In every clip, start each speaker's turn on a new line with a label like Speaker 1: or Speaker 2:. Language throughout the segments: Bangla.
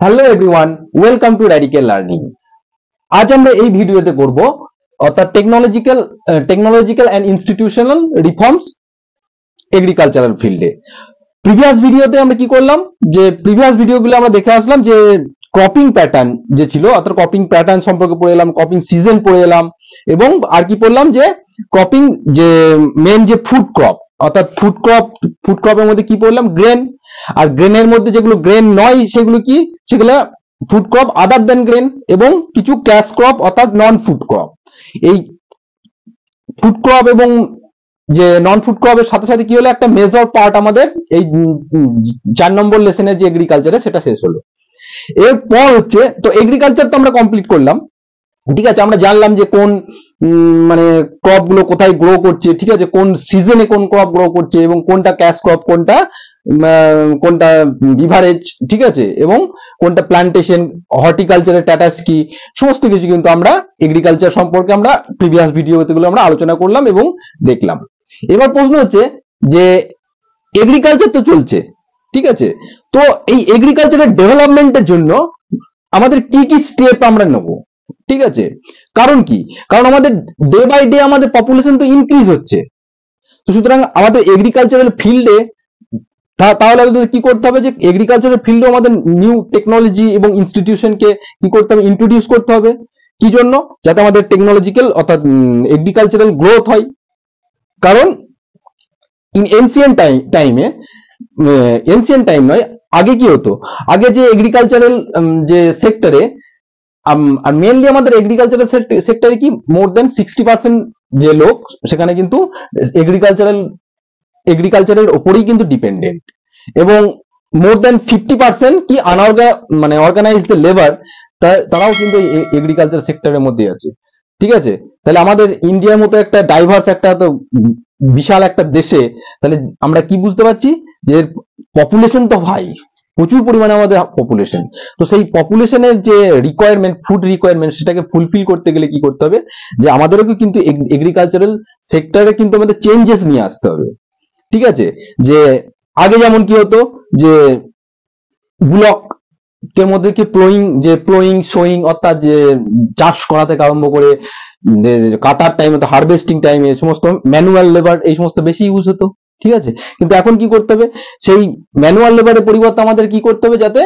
Speaker 1: Hello everyone, welcome to radical learning. আজ আমরা এই ভিডিওতে করব অর্থাৎ technological and institutional reforms agricultural ফিল্ডে। প্রিভিয়াস ভিডিওতে আমরা কি করলাম, যে প্রিভিয়াস ভিডিওগুলো আমরা দেখে আসলাম যে ক্রপিং প্যাটার্ন যে ছিল, অর্থাৎ ক্রপিং প্যাটার্ন সম্পর্কে পড়ে এলাম, ক্রপিং সিজন পড়ে এলাম, এবং আর কি পড়লাম যে ক্রপিং যে মেন যে ফুড ক্রপ, অর্থাৎ ফুড ক্রপের মধ্যে কি পড়লাম, গ্রেন। আর গ্রেনের মধ্যে যেগুলো গ্রেন নয় সেগুলো কি, সেগুলো ফুড ক্রপ আদার দেন গ্রেন, এবং কিছু ক্যাশ ক্রপ অর্থাৎ নন ফুড ক্রপ। এই ফুড ক্রপ এবং যে নন ফুড ক্রপের সাথে সাথে কি হলো, একটা মেজর পার্ট আমাদের এই 4 নম্বর লেসনের যে এগ্রিকালচারে সেটা শেষ হলো। এরপর হচ্ছে তো এগ্রিকালচার তো আমরা কমপ্লিট করলাম, ঠিক আছে। আমরা জানলাম যে কোন মানে ক্রপ গুলো কোথায় গ্রো করছে, ঠিক আছে, কোন সিজনে কোন ক্রপ গ্রো করছে, এবং কোনটা ক্যাশ ক্রপ, কোনটা বিভারেজ, ঠিক আছে, এবং কোনটা প্ল্যান্টেশন, হর্টিকালচারের স্ট্যাটাস কি, সমস্ত কিছু কিন্তু আমরা এগ্রিকালচার সম্পর্কে আমরা প্রিভিয়াস ভিডিওগুলো আমরা আলোচনা করলাম এবং দেখলাম। এবার প্রশ্ন হচ্ছে যে এগ্রিকালচার তো চলছে, ঠিক আছে, তো এই এগ্রিকালচারের ডেভেলপমেন্টের জন্য আমাদের কি কি স্টেপ আমরা নেব, ঠিক আছে। কারণ কি, কারণ আমাদের ডে বাই ডে আমাদের পপুলেশন তো ইনক্রিজ হচ্ছে, তো সুতরাং আমাদের এগ্রিকালচারাল ফিল্ডে তাহলে আমাদের কি করতে হবে, যে এগ্রিকালচারাল ফিল্ডে আমাদের নিউ টেকনোলজি এবং ইনস্টিটিউশনকে কি করতে হবে, ইন্ট্রোডিউস করতে হবে। কি জন্য, যাতে আমাদের টেকনোলজিক্যাল অর্থাৎ এগ্রিকালচারাল গ্রোথ হয়। কারণ ইন এনসিয়েন্ট টাইম নয়, আগে কি হতো, আগে যে এগ্রিকালচারাল যে সেক্টরে, আর মেনলি আমাদের এগ্রিকালচারাল সেক্টরে কি মোর দেন 60% যে লোক সেখানে কিন্তু এগ্রিকালচারের উপরেই কিন্তু ডিপেন্ডেন্ট, এবং মোর দেন 50% কি অর্গানাইজড লেবার, তারাও কিন্তু এগ্রিকালচার সেক্টরের মধ্যে আছে, ঠিক আছে। তাহলে আমাদের ইন্ডিয়ার মতো একটা ডাইভার্স একটা তো বিশাল একটা দেশে, তাহলে আমরা কি বুঝতে পারছি যে পপুলেশন তো ভাই প্রচুর পরিমাণে আমাদের পপুলেশন, তো সেই পপুলেশনের যে রিকোয়ারমেন্ট, ফুড রিকোয়ারমেন্ট, সেটাকে ফুলফিল করতে গেলে কি করতে হবে, যে আমাদেরকে কিন্তু এগ্রিকালচারাল সেক্টরে কিন্তু আমাদের চেঞ্জেস নিয়ে আসতে হবে, ঠিক আছে। যে আগে যেমন কি হতো, যে ব্লক এর মধ্যে কি প্লোয়িং সোয়িং, অর্থাৎ যে চাষ করা থেকে আরম্ভ করে কাটার টাইমে, হারভেস্টিং টাইমে সমস্ত ম্যানুয়াল লেবার এই সমস্ত বেশি ইউজ হতো, ঠিক আছে। কিন্তু এখন কি করতে হবে, সেই ম্যানুয়াল লেবারের পরিবর্তে আমাদের কি করতে হবে, যাতে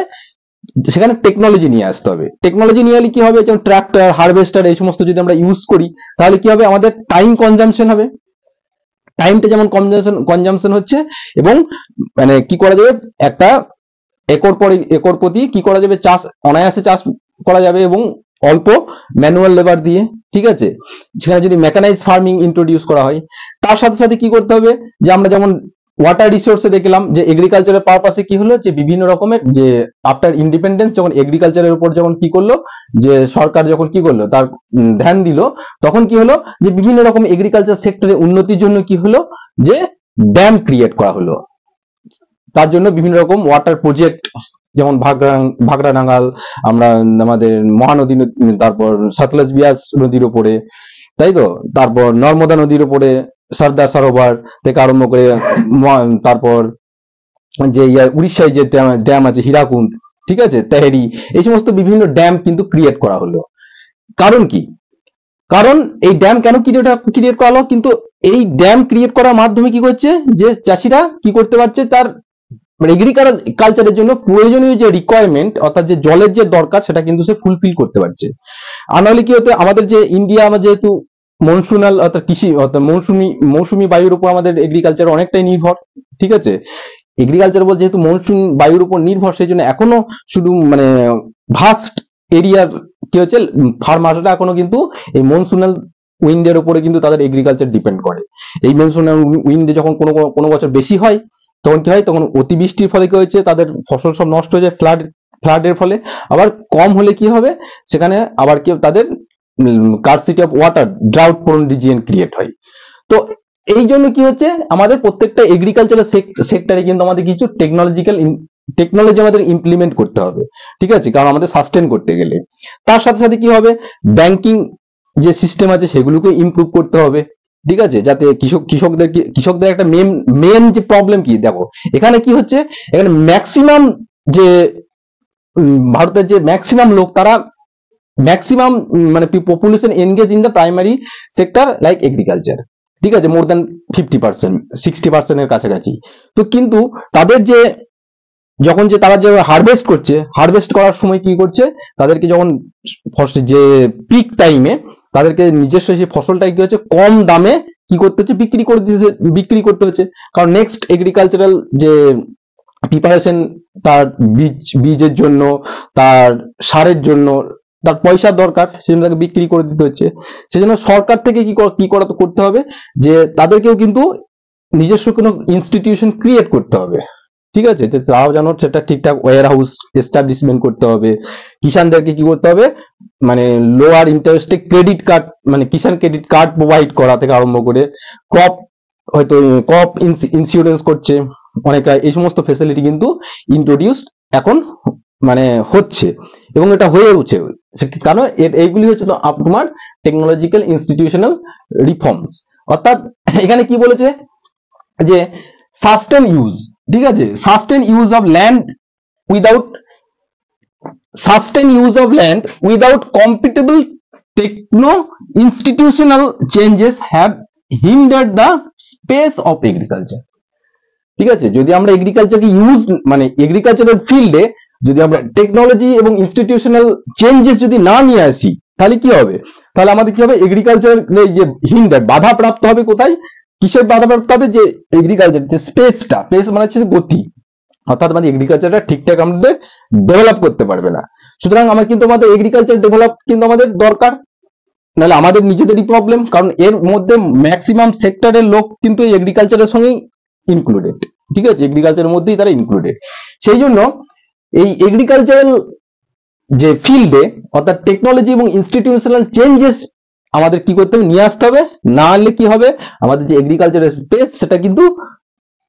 Speaker 1: সেখানে টেকনোলজি নিয়ে আসতে হবে। টেকনোলজি নিয়ে এলে কি হবে, যেমন ট্রাক্টর, হারভেস্টার এই সমস্ত যদি আমরা ইউজ করি, তাহলে কি হবে, আমাদের টাইম কনজাম্পশন হবে, টাইমটা যেমন কনজাম্পশন হচ্ছে, এবং মানে কি করা যাবে, একটা একর প্রতি কি করা যাবে, চাষ অনায়াসে চাষ করা যাবে, এবং অল্প ম্যানুয়াল লেবার দিয়ে, ঠিক আছে। সেখানে যদি মেকানাইজ ফার্মিং ইন্ট্রোডিউস করা হয়, তার সাথে সাথে কি করতে হবে, যে আমরা যেমন ওয়াটার রিসোর্সে দেখলাম যে এগ্রিকালচারের পারপাসে কি হলো, যে বিভিন্ন রকমের যে আফটার ইন্ডিপেন্ডেন্স যখন এগ্রিকালচারের উপর যখন কি করলো, যে সরকার যখন কি করলো তার ধ্যান দিল, তখন কি হলো, যে বিভিন্ন রকম এগ্রিকালচার সেক্টরের উন্নতির জন্য কি হলো, যে ড্যাম ক্রিয়েট করা হলো। তার জন্য বিভিন্ন রকম ওয়াটার প্রজেক্ট, যেমন ভাগড়ানাগাল, আমরা আমাদের মহানদী, তারপর সতলজ বিয়াস নদীর উপরে, তাই তো, তারপর নর্মদা নদীর উপরে সর্দার সরোবর থেকে আরম্ভ করে, তারপর যে উড়িষ্যায় যে ড্যাম আছে হীরাকুন্দ, ঠিক আছে, তেহেরি, এই সমস্ত বিভিন্ন ড্যাম কিন্তু ক্রিয়েট করা হলো। কারণ কি, কারণ এই ড্যাম কেন ক্রিয়েট করা হলো, কিন্তু এই ড্যাম ক্রিয়েট করার মাধ্যমে কি করছে, যে চাষিরা কি করতে পারছে, তার এগ্রিকালচারের জন্য প্রয়োজনীয় যে রিকোয়ারমেন্ট, অর্থাৎ যে জলের যে দরকার, সেটা কিন্তু সে ফুলফিল করতে পারছে। আর নাহলে কি হতো, আমাদের যে ইন্ডিয়া, আমরা যেহেতু মনসুনাল অর্থাৎ কৃষি অর্থাৎ মৌসুমি বায়ুর উপর আমাদের এগ্রিকালচার অনেকটাই নির্ভর, ঠিক আছে। এগ্রিকালচার বলতে যেহেতু মনসুন বায়ুর উপর নির্ভর, সেই জন্য এখনো শুধু মানে ভাস্ট এরিয়ার কি হচ্ছে, ফার্মাররা এখনো কিন্তু এই মনসুনাল উইন্ডের উপরে কিন্তু তাদের এগ্রিকালচার ডিপেন্ড করে। এই মনসুনাল উইন্ডে যখন কোনো বছর বেশি হয়, তখন কি হয়, তখন অতিবৃষ্টির ফলে কি হয়েছে, তাদের ফসল সব নষ্ট হয়ে যায় ফ্লাডের ফলে। আবার কম হলে কি হবে, সেখানে আবার কি তাদের scarcity of water, drought prone region create হয়। তো এই জন্য কি হচ্ছে, আমাদের প্রত্যেকটা এগ্রিকালচারাল সেক্টরে কিন্তু আমাদের কিছু টেকনোলজি আমাদের ইমপ্লিমেন্ট করতে হবে, ঠিক আছে, কারণ আমাদের সাস্টেন করতে গেলে। তার সাথে সাথে কি হবে, ব্যাংকিং যে সিস্টেম আছে সেগুলোকে ইমপ্রুভ করতে হবে, ঠিক আছে, যাতে কৃষকদের একটা মেন যে প্রবলেম কি, দেখো এখানে কি হচ্ছে, এখানে ম্যাক্সিমাম যে ভারতের যে ম্যাক্সিমাম লোক, তারা ম্যাক্সিমাম মানে population engage in the primary sector like agriculture, ঠিক আছে, মোর দ্যান 50%, 60% কাছাকাছি। তো কিন্তু তাদের যে যখন যে তারা যে হারভেস্ট করছে, হারভেস্ট করার সময় কি করছে, তাদেরকে যখন যে পিক টাইমে তাদেরকে নিজস্ব সেই ফসলটা কি হচ্ছে কম দামে কি করতে হচ্ছে, বিক্রি করতে হচ্ছে। কারণ নেক্সট এগ্রিকালচারাল যে প্রিপারেশন, তার বীজের জন্য, তার সারের জন্য তার পয়সার দরকার, সেজন্য তাকে বিক্রি করে দিতে হচ্ছে। সেজন্য সরকার থেকে কি করতে হবে, যে তাদেরকেও কিন্তু নিজস্ব কোনো ইনস্টিটিউশন ক্রিয়েট করতে হবে, ঠিক আছে, যে তারাও যেন সেটা ঠিকঠাক ওয়্যার হাউস এস্টাবলিশমেন্ট করতে হবে। কিষানদেরকে কি করতে হবে, মানে লোয়ার ইন্টারেস্টে ক্রেডিট কার্ড, মানে কিষান ক্রেডিট কার্ড প্রোভাইড করা থেকে আরম্ভ করে ক্রপ, হয়তো ক্রপ ইন্স্যুরেন্স করছে অনেকে, এই সমস্ত ফেসিলিটি কিন্তু ইন্ট্রোডিউস এখন মানে হচ্ছে এবং এটা হয়ে উঠছে। কারণ এইগুলি হচ্ছে তোমার টেকনোলজিক্যাল ইনস্টিটিউশনাল রিফর্মস। অর্থাৎ এখানে কি বলেছে, যে সাস্টেন ইউজ, ঠিক আছে, sustain use of land without compatible techno institutional changes have hindered the space of agriculture. ঠিক আছে, যদি আমরা এগ্রিকালচারকে ইউজ মানে এগ্রিকালচারাল ফিল্ডে যদি আমরা টেকনোলজি এবং ইনস্টিটিউশনাল চেঞ্জেস যদি না নিয়ে আসি, তাহলে কি হবে, তাহলে আমাদের কি হবে, এগ্রিকালচার যে হিন্ডার বাধা প্রাপ্ত হবে কোথায়, কিসের বাধা প্রাপ্ত হবে, যে এগ্রিকালচার যে স্পেস মানে হচ্ছে গতি, অর্থাৎ আমাদের এগ্রিকালচারটা ঠিকঠাক আমাদের ডেভেলপ করতে পারবে না। সুতরাং আমার কিন্তু আমাদের এগ্রিকালচার ডেভেলপ কিন্তু আমাদের দরকার, নাহলে আমাদের নিজেদেরই প্রবলেম। কারণ এর মধ্যে ম্যাক্সিমাম সেক্টরের লোক কিন্তু এই এগ্রিকালচারের সঙ্গেই ইনক্লুডেড, ঠিক আছে, এগ্রিকালচারের মধ্যেই তারা ইনক্লুডেড। সেই জন্য এই এগ্রিকালচারাল যে ফিল্ডে, অর্থাৎ টেকনোলজি এবং ইনস্টিটিউশনাল চেঞ্জেস আমাদের কি করতে হবে, নিয়ে আসতে হবে, না হলে কি হবে, আমাদের যে এগ্রিকালচারের স্পেস সেটা কিন্তু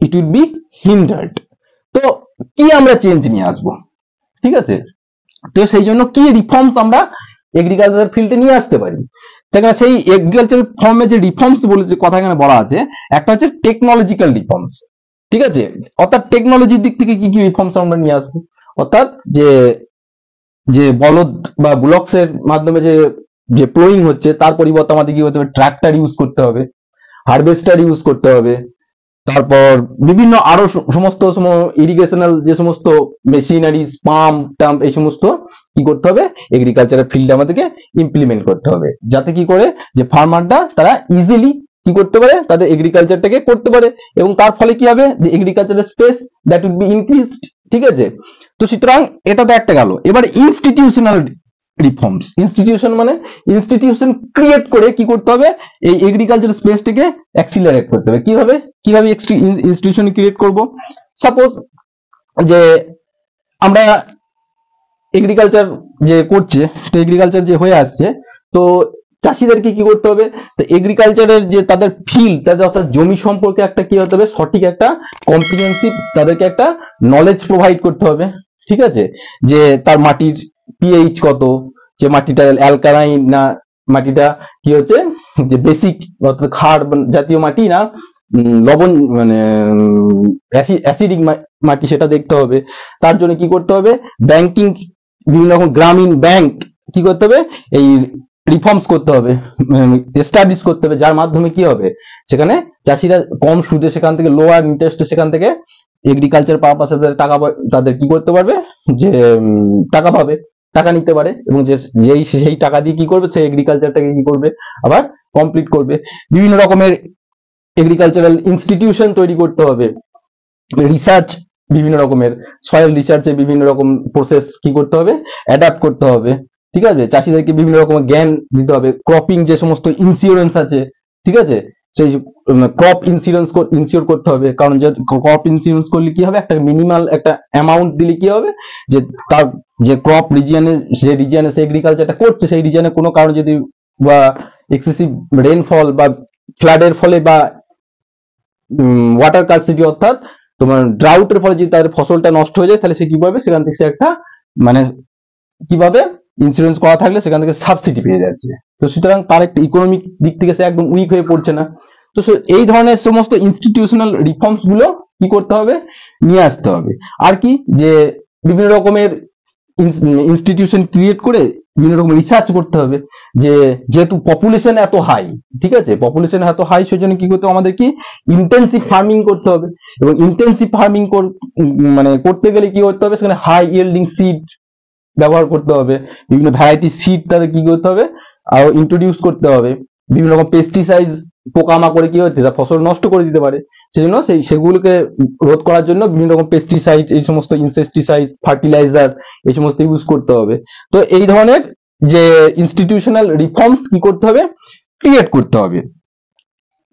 Speaker 1: ইট উইল বি হিন্ডার্ড। তো কি আমরা চেঞ্জ নিয়ে আসবো, ঠিক আছে, তো সেই জন্য কি রিফর্মস আমরা এগ্রিকালচার ফিল্ডে নিয়ে আসতে পারি। সেই এগ্রিকালচার ফর্মে যে রিফর্মস বলে যে কথা এখানে বলা আছে, একটা হচ্ছে টেকনোলজিক্যাল রিফর্মস, ঠিক আছে, অর্থাৎ টেকনোলজির দিক থেকে কি কি রিফর্মস আমরা নিয়ে আসবো, অর্থাৎ যে বলদ বা বুলক্স এর মাধ্যমে যে প্লোয়িং হচ্ছে, তার পরিবর্তে আমাদের কি করতে হবে, ট্রাক্টর ইউজ করতে হবে, হারভেস্টার ইউজ করতে হবে, তারপর বিভিন্ন আরো সমস্ত ইরিগেশনাল যে সমস্ত মেশিনারিজ, পাম্প টাম্প, এই সমস্ত কি করতে হবে, এগ্রিকালচারের ফিল্ডে আমাদেরকে ইমপ্লিমেন্ট করতে হবে, যাতে কি করে যে ফার্মাররা তারা ইজিলি কি করতে পারে, তাদের এগ্রিকালচারটাকে করতে পারে, এবং তার ফলে কি হবে, যে এগ্রিকালচারের space that will be increased, ঠিক আছে। তো সুতরাং এটা তো একটা গেল। এবার ইনস্টিটিউশনাল রিফর্মস, ইনস্টিটিউশন মানে ইনস্টিটিউশন ক্রিয়েট করে কি করতে হবে, এই এগ্রিকালচার স্পেসটাকে অ্যাক্সিলারেট করতে হবে। কিভাবে ইনস্টিটিউশন ক্রিয়েট করব, সাপোজ যে আমরা এগ্রিকালচার যে করছে, এগ্রিকালচার যে হয়ে আসছে, তো চাষিদেরকে কি করতে হবে, তো এগ্রিকালচারের যে তাদের ফিল্ড, তাদের অর্থাৎ জমি সম্পর্কে একটা কি হতে হবে, সঠিক একটা কম্প্রিহেন্সিভ তাদেরকে একটা নলেজ প্রোভাইড করতে হবে, ঠিক আছে, যে তার মাটির পিএইচ কত, যে মাটিটা অ্যালকালাইন না মাটিটা কি হচ্ছে, যে বেসিক অর্থাৎ ক্ষার জাতীয় মাটি না লবণ মানে অ্যাসিডিক মাটি, সেটা দেখতে হবে। তার জন্য কি করতে হবে, ব্যাংকিং বিভিন্ন রকম গ্রামীণ ব্যাংক কি করতে হবে, এই রিফর্মস করতে হবে, এস্টাবলিশ করতে হবে, যার মাধ্যমে কি হবে, সেখানে চাষিরা কম সুদে, সেখান থেকে লোয়ার ইন্টারেস্টে, সেখান থেকে এগ্রিকালচার পারপাসে তাদের কি করতে পারবে, যে টাকা পাবে, টাকা নিতে পারে, এবং সেই টাকা দিয়ে কি করবে, সেই এগ্রিকালচারটাকে কি করবে, আবার কমপ্লিট করবে। বিভিন্ন রকমের এগ্রিকালচারাল ইনস্টিটিউশন তৈরি করতে হবে, রিসার্চ বিভিন্ন রকমের সয়েল রিসার্চে বিভিন্ন রকম প্রসেস কি করতে হবে, অ্যাডাপ্ট করতে হবে, ঠিক আছে, চাষিদেরকে বিভিন্ন রকমের জ্ঞান দিতে হবে। ক্রপিং যে সমস্ত ইন্স্যুরেন্স আছে, ঠিক আছে, সেই ক্রপ ইন্স্যুর করতে হবে, কারণ যে ক্রপ ইন্স্যুরেন্স করলে কি হবে, একটা মিনিমাল একটা অ্যামাউন্ট দিলে কি হবে, যে তার যে ক্রপ রিজিয়নে, যে রিজিয়নে সে এগ্রিকালচারটা করছে, সেই রিজিয়নে কোনো কারণে যদি বা এক্সেসিভ রেইনফল বা ফ্লাডের ফলে বা ওয়াটার কার্সিটি অর্থাৎ তোমার ড্রাউটের ফলে যদি তাদের ফসলটা নষ্ট হয়ে যায়, তাহলে সে কি পাবে, সেখান থেকে সে একটা মানে কিভাবে ইন্স্যুরেন্স করা থাকলে সেখান থেকে সাবসিডি পেয়ে যাচ্ছে। তো সুতরাং তার একটা ইকোনমিক দিক থেকে সে একদম উইক হয়ে পড়ছে না। তো এই ধরনের সমস্ত ইনস্টিটিউশনাল রিফর্মস গুলো কি করতে হবে, নিয়ে আসতে হবে। আর কি, যে বিভিন্ন রকমের ইনস্টিটিউশন ক্রিয়েট করে বিভিন্ন রকম রিসার্চ করতে হবে, যে যেহেতু পপুলেশন এত হাই, ঠিক আছে, পপুলেশন এত হাই, সেজন্য কি করতে হবে, আমাদের কি ইন্টেন্সিভ ফার্মিং করতে হবে। এবং ইন্টেন্সিভ ফার্মিং মানে করতে গেলে কি করতে হবে, সেখানে হাই ইয়েল্ডিং সিড ব্যবহার করতে হবে, বিভিন্ন ভ্যারাইটি সিড তাদের কি করতে হবে আর ইন্ট্রোডিউস করতে হবে। বিভিন্ন রকম পেস্টিসাইড পোকামাকড়ে কি হচ্ছে, ফসল নষ্ট করে দিতে পারে, সেজন্য সেগুলোকে রোধ করার জন্য বিভিন্ন রকম পেস্টিসাইড, এই সমস্ত ইনসেক্টিসাইড, ফার্টিলাইজার, এই সমস্ত ইউজ করতে হবে। তো এই ধরনের যে ইনস্টিটিউশনাল রিফর্মস কি করতে হবে, ক্রিয়েট করতে হবে।